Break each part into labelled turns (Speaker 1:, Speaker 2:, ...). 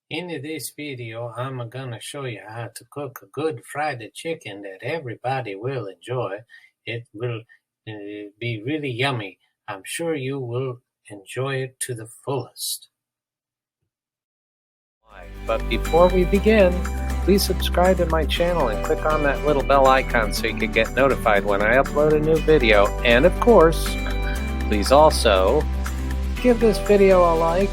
Speaker 1: In this video, I'm gonna show you how to cook a good fried chicken that everybody will enjoy. It will be really yummy. I'm sure you will enjoy it to the fullest. But before we begin, please subscribe to my channel and click on that little bell icon so you can get notified when I upload a new video. And of course, please also give this video a like.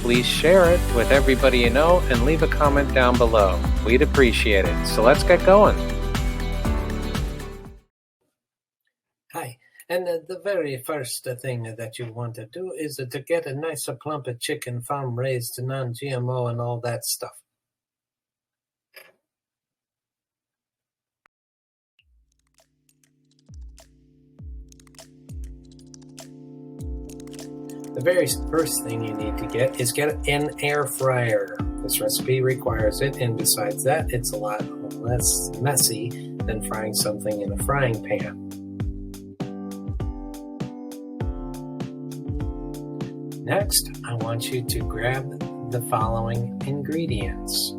Speaker 1: Please share it with everybody you know and leave a comment down below. We'd appreciate it. So let's get going. Hi, and the very first thing that you want to do is to get a nice plump of chicken, farm raised, non-GMO and all that stuff. The very first thing you need to get is get an air fryer. This recipe requires it, and besides that, it's a lot less messy than frying something in a frying pan. Next, I want you to grab the following ingredients.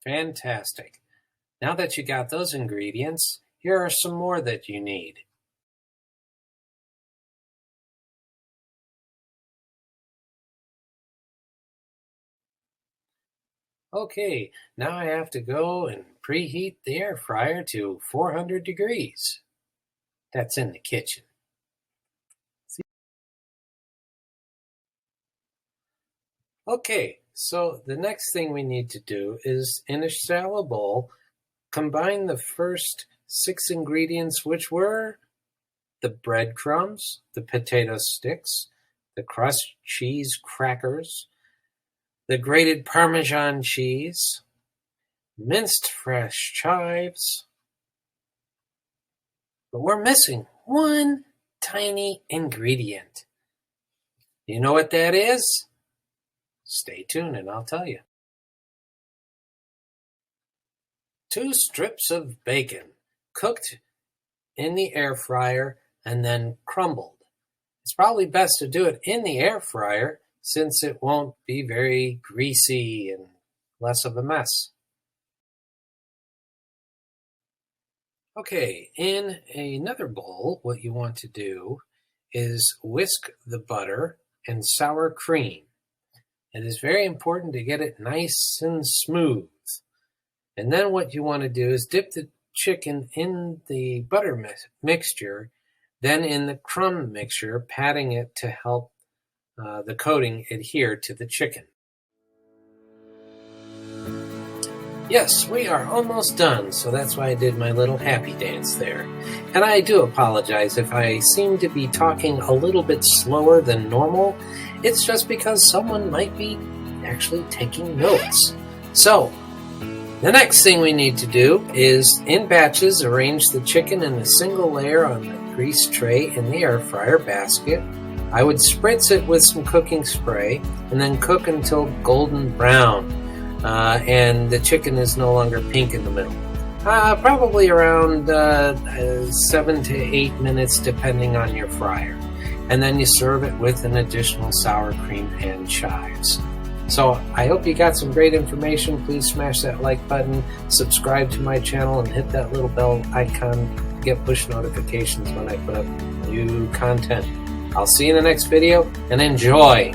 Speaker 1: Fantastic. Now that you got those ingredients, here are some more that you need. Okay, now I have to go and preheat the air fryer to 400 degrees. That's in the kitchen. Okay, so the next thing we need to do is, in a shallow bowl, combine the first 6 ingredients, which were the breadcrumbs, the potato sticks, the crushed cheese crackers, the grated Parmesan cheese, minced fresh chives. But we're missing one tiny ingredient. You know what that is? Stay tuned and I'll tell you. 2 strips of bacon, cooked in the air fryer and then crumbled. It's probably best to do it in the air fryer since it won't be very greasy and less of a mess. Okay, in another bowl, what you want to do is whisk the butter and sour cream. It is very important to get it nice and smooth. And then what you want to do is dip the chicken in the butter mixture, then in the crumb mixture, patting it to help the coating adhere to the chicken. Yes, we are almost done, so that's why I did my little happy dance there. And I do apologize if I seem to be talking a little bit slower than normal. It's just because someone might be actually taking notes. So, the next thing we need to do is, in batches, arrange the chicken in a single layer on the grease tray in the air fryer basket. I would spritz it with some cooking spray and then cook until golden brown. And the chicken is no longer pink in the middle. Probably around 7 to 8 minutes depending on your fryer. And then you serve it with an additional sour cream and chives. So I hope you got some great information. Please smash that like button, subscribe to my channel, and hit that little bell icon to get push notifications when I put up new content. I'll see you in the next video, and enjoy!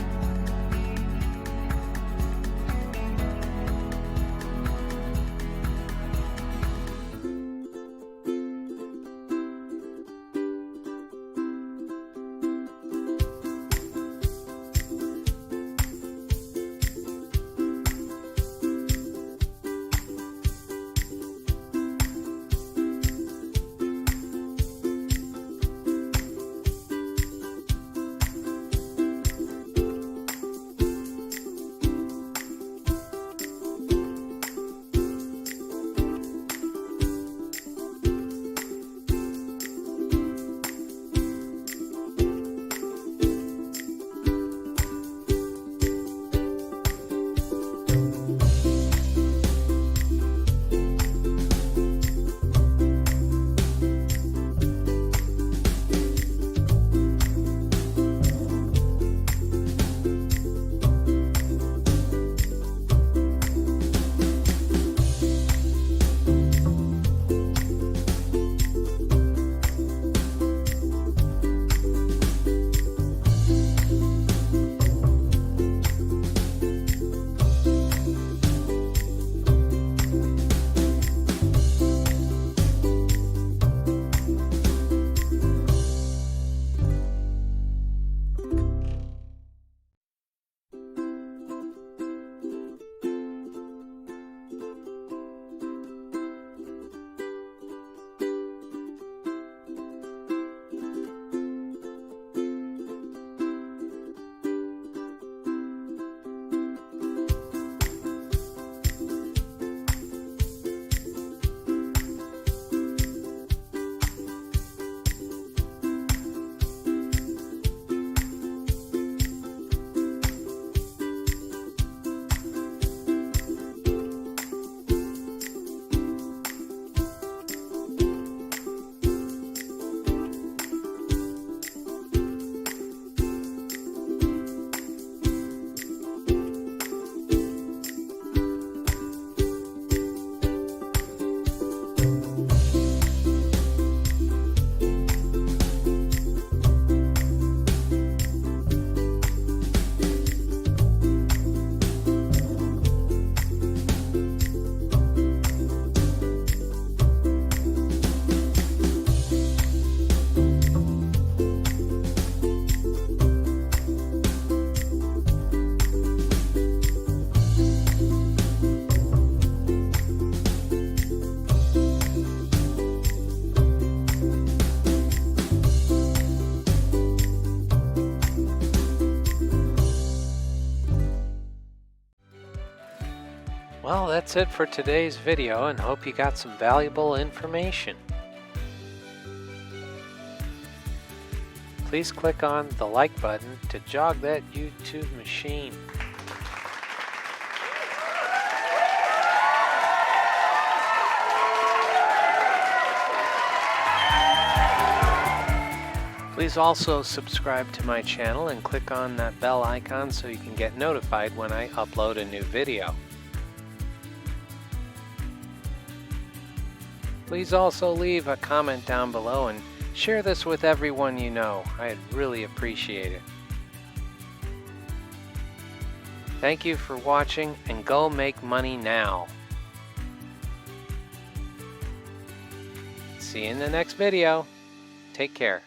Speaker 1: Well, that's it for today's video, and hope you got some valuable information. Please click on the like button to jog that YouTube machine. Please also subscribe to my channel and click on that bell icon so you can get notified when I upload a new video. Please also leave a comment down below and share this with everyone you know. I'd really appreciate it. Thank you for watching, and go make money now. See you in the next video. Take care.